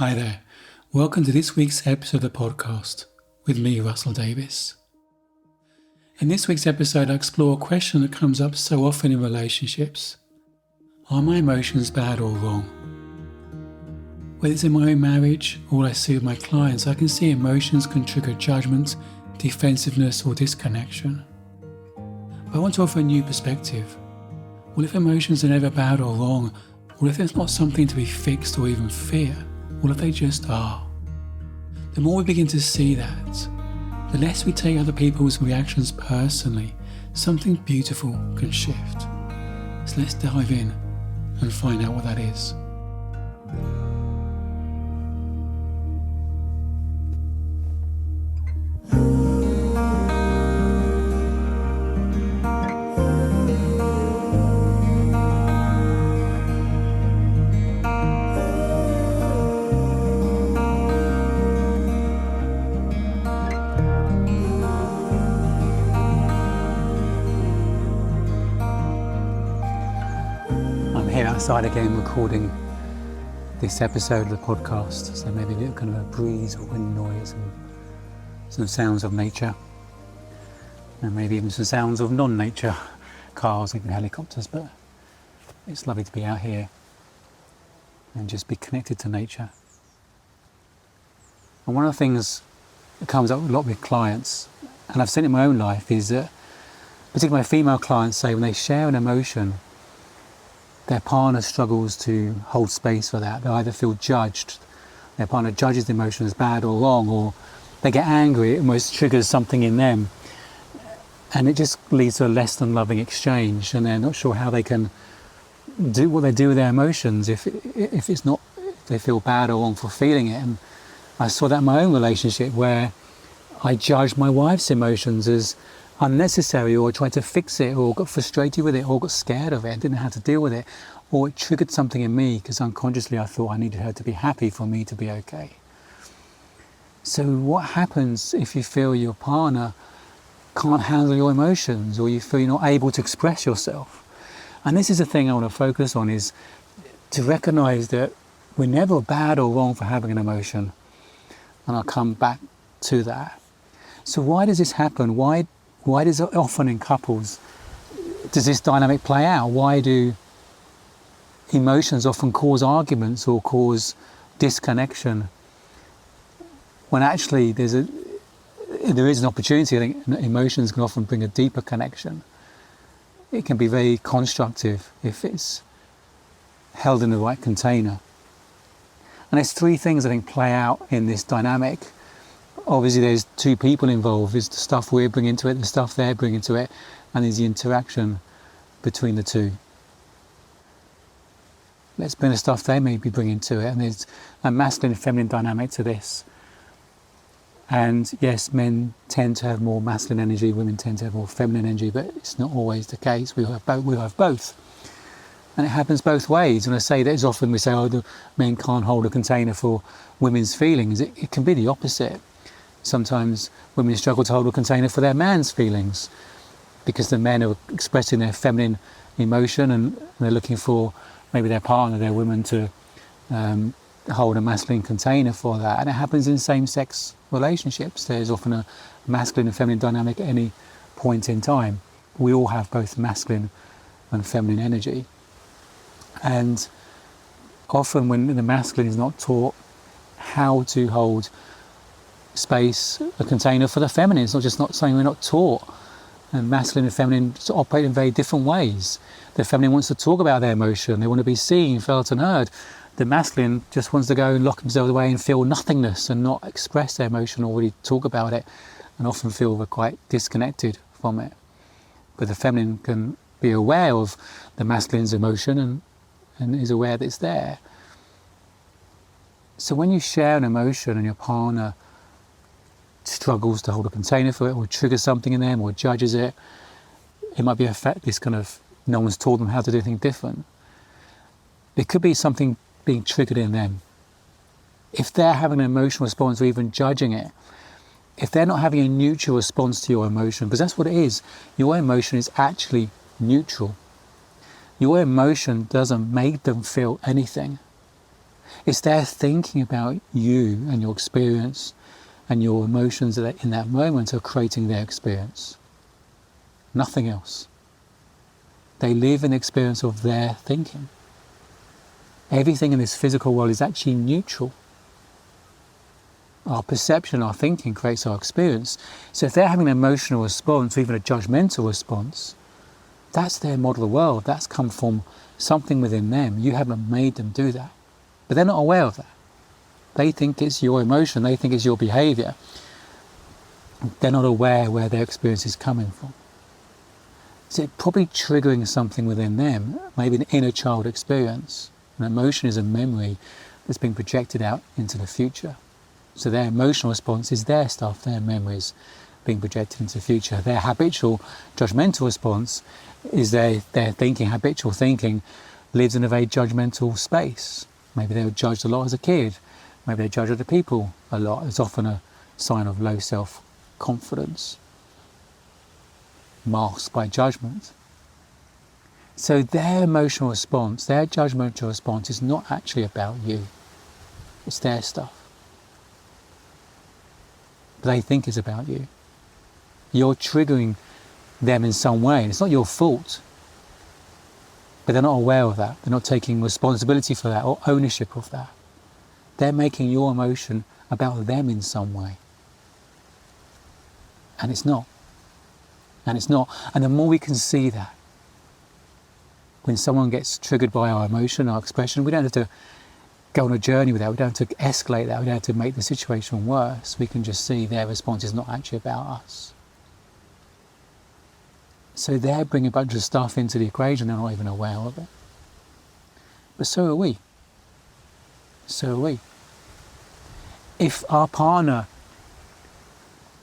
Hi there. Welcome to this week's episode of the podcast with me, Russell Davis. In this week's episode, I explore a question that comes up so often in relationships. Are my emotions bad or wrong? Whether it's in my own marriage or what I see with my clients, I can see emotions can trigger judgment, defensiveness, or disconnection. But I want to offer a new perspective. What if emotions are never bad or wrong? What if there's not something to be fixed or even fear? What if they just are? The more we begin to see that, the less we take other people's reactions personally, something beautiful can shift. So let's dive in and find out what that is. Outside again recording this episode of the podcast, so maybe a little kind of a breeze or wind noise and some sounds of nature, and maybe even some sounds of non-nature, cars, even helicopters. But it's lovely to be out here and just be connected to nature. And one of the things that comes up a lot with clients, and I've seen it in my own life, is that particularly my female clients say when they share an emotion, their partner struggles to hold space for that. They either feel judged, their partner judges the emotion as bad or wrong, or they get angry, it almost triggers something in them. And it just leads to a less than loving exchange, and they're not sure how they can do what they do with their emotions if they feel bad or wrong for feeling it. And I saw that in my own relationship where I judged my wife's emotions as unnecessary, or tried to fix it, or got frustrated with it, or got scared of it, didn't know how to deal with it, or it triggered something in me because unconsciously I thought I needed her to be happy for me to be okay. So what happens if you feel your partner can't handle your emotions, or you feel you're not able to express yourself? And this is the thing I want to focus on, is to recognize that we're never bad or wrong for having an emotion, and I'll come back to that. So why does this happen? Why does it often in couples, does this dynamic play out? Why do emotions often cause arguments or cause disconnection, when actually there is an opportunity? I think emotions can often bring a deeper connection. It can be very constructive if it's held in the right container. And there's three things I think play out in this dynamic. Obviously there's two people involved. There's the stuff we're bringing to it, the stuff they're bringing to it, and there's the interaction between the two. Let's bring the stuff they may be bringing to it, and there's a masculine and feminine dynamic to this. And yes, men tend to have more masculine energy, women tend to have more feminine energy, but it's not always the case. We have both. And it happens both ways. And I say that as often we say, oh, the men can't hold a container for women's feelings. It can be the opposite. Sometimes women struggle to hold a container for their man's feelings because the men are expressing their feminine emotion, and they're looking for maybe their partner, their woman, to hold a masculine container for that. And it happens in same-sex relationships. There's often a masculine and feminine dynamic at any point in time. We all have both masculine and feminine energy. And often when the masculine is not taught how to hold space, a container for the feminine, it's not something we're not taught. And masculine and feminine operate in very different ways. The feminine wants to talk about their emotion, they want to be seen, felt and heard. The masculine just wants to go and lock themselves away and feel nothingness and not express their emotion or really talk about it, and often feel we're quite disconnected from it. But the feminine can be aware of the masculine's emotion and is aware that it's there. So when you share an emotion and your partner struggles to hold a container for it, or triggers something in them, or judges it, it might be this kind of, no one's taught them how to do anything different. It could be something being triggered in them. If they're having an emotional response or even judging it, if they're not having a neutral response to your emotion, because that's what it is, your emotion is actually neutral. Your emotion doesn't make them feel anything. It's their thinking about you and your experience and your emotions that in that moment are creating their experience. Nothing else. They live in the experience of their thinking. Everything in this physical world is actually neutral. Our perception, our thinking creates our experience. So if they're having an emotional response, or even a judgmental response, that's their model of the world. That's come from something within them. You haven't made them do that. But they're not aware of that. They think it's your emotion. They think it's your behaviour. They're not aware where their experience is coming from. So it's probably triggering something within them, maybe an inner child experience. An emotion is a memory that's being projected out into the future. So their emotional response is their stuff, their memories being projected into the future. Their habitual judgmental response is their thinking, habitual thinking lives in a very judgmental space. Maybe they were judged a lot as a kid. Maybe they judge other people a lot. It's often a sign of low self-confidence, masked by judgment. So their emotional response, their judgmental response is not actually about you. It's their stuff. But they think it's about you. You're triggering them in some way. And it's not your fault. But they're not aware of that. They're not taking responsibility for that or ownership of that. They're making your emotion about them in some way. And it's not. And it's not. And the more we can see that, when someone gets triggered by our emotion, our expression, we don't have to go on a journey with that. We don't have to escalate that. We don't have to make the situation worse. We can just see their response is not actually about us. So they're bringing a bunch of stuff into the equation. They're not even aware of it. But so are we. So are we. If our partner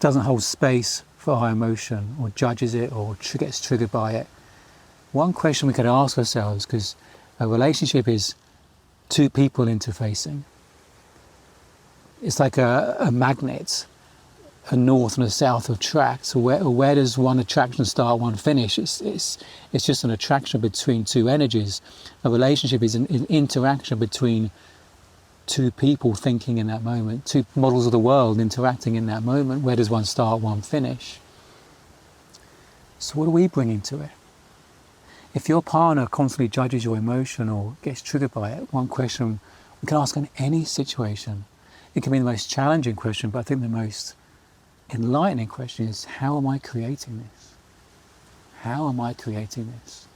doesn't hold space for our emotion or judges it or gets triggered by it, one question we could ask ourselves, because a relationship is two people interfacing. It's like a magnet, a north and a south attract. So where does one attraction start, one finish? It's just an attraction between two energies. A relationship is an interaction between two people thinking in that moment, two models of the world interacting in that moment. Where does one start, one finish? So what are we bringing to it? If your partner constantly judges your emotion or gets triggered by it, one question we can ask in any situation, it can be the most challenging question, but I think the most enlightening question is, how am I creating this? How am I creating this?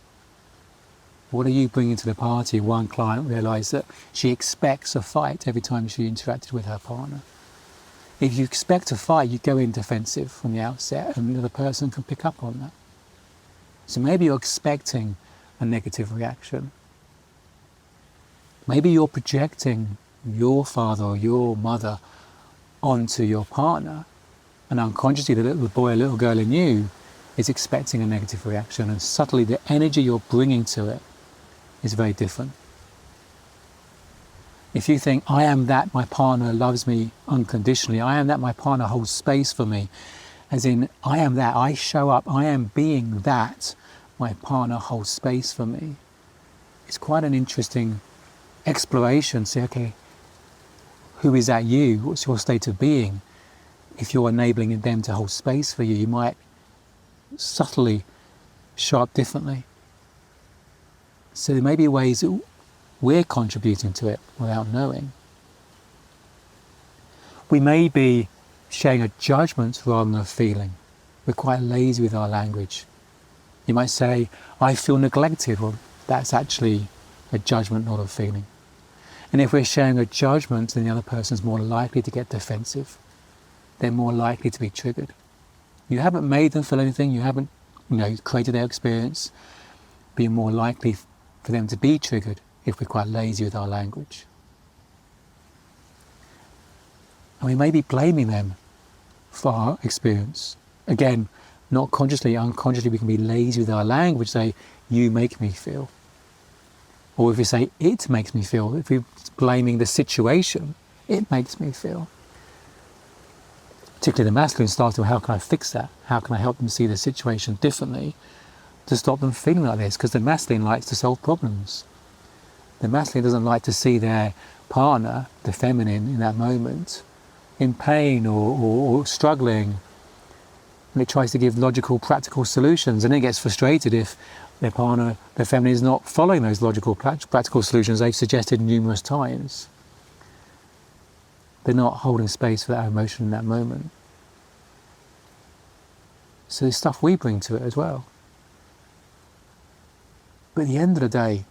What are you bringing to the party? One client realised that she expects a fight every time she interacted with her partner. If you expect a fight, you go in defensive from the outset, and the other person can pick up on that. So maybe you're expecting a negative reaction. Maybe you're projecting your father or your mother onto your partner, and unconsciously the little boy or little girl in you is expecting a negative reaction, and subtly the energy you're bringing to it is very different. If you think, I am that, my partner loves me unconditionally, I am that, my partner holds space for me, as in, I am that, I show up, I am being that, my partner holds space for me. It's quite an interesting exploration. Say, okay, who is that you? What's your state of being? If you're enabling them to hold space for you, you might subtly show up differently. So there may be ways that we're contributing to it without knowing. We may be sharing a judgment rather than a feeling. We're quite lazy with our language. You might say, I feel neglected. Well, that's actually a judgment, not a feeling. And if we're sharing a judgment, then the other person's more likely to get defensive. They're more likely to be triggered. You haven't made them feel anything. You haven't, created their experience. But you're more likely for them to be triggered if we're quite lazy with our language. And we may be blaming them for our experience. Again, not consciously, unconsciously, we can be lazy with our language, say, you make me feel. Or if we say, it makes me feel, if we're blaming the situation, it makes me feel. Particularly the masculine starts to, how can I fix that? How can I help them see the situation differently to stop them feeling like this? Because the masculine likes to solve problems. The masculine doesn't like to see their partner, the feminine in that moment, in pain or struggling, and it tries to give logical, practical solutions, and it gets frustrated if their partner, the feminine, is not following those logical, practical solutions they've suggested numerous times. They're not holding space for that emotion in that moment. So there's stuff we bring to it as well. But at the end of the day,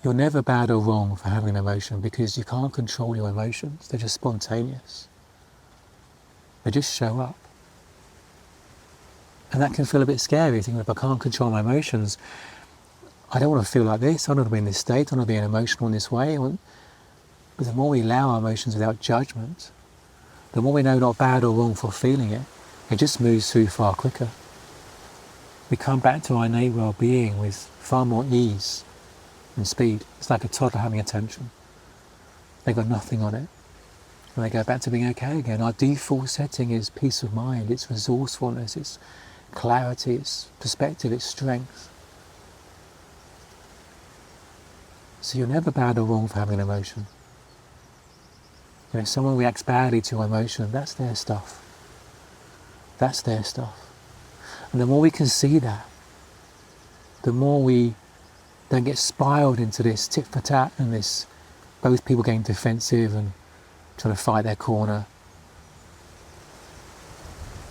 you're never bad or wrong for having an emotion, because you can't control your emotions. They're just spontaneous. They just show up. And that can feel a bit scary, thinking, if I can't control my emotions, I don't want to feel like this, I don't want to be in this state, I don't want to be emotional in this way. But the more we allow our emotions without judgment, the more we know not bad or wrong for feeling it, it just moves through far quicker. We come back to our innate well-being with far more ease and speed. It's like a toddler having attention. They've got nothing on it. And they go back to being okay again. Our default setting is peace of mind, it's resourcefulness, it's clarity, it's perspective, it's strength. So you're never bad or wrong for having an emotion. You know, if someone reacts badly to emotion, that's their stuff. That's their stuff. And the more we can see that, the more we don't get spiraled into this tit for tat and this both people getting defensive and trying to fight their corner.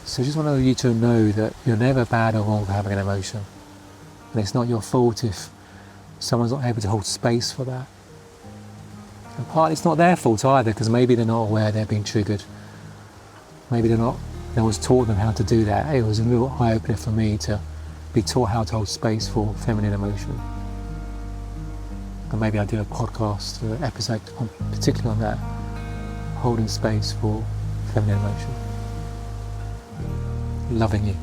So I just want you to know that you're never bad or wrong for having an emotion. And it's not your fault if someone's not able to hold space for that. And partly it's not their fault either, because maybe they're not aware they're being triggered. Maybe no one's taught them how to do that. It was a real eye-opener for me to be taught how to hold space for feminine emotion. And maybe I'll do a podcast or an episode particularly on that, holding space for feminine emotion. Loving you.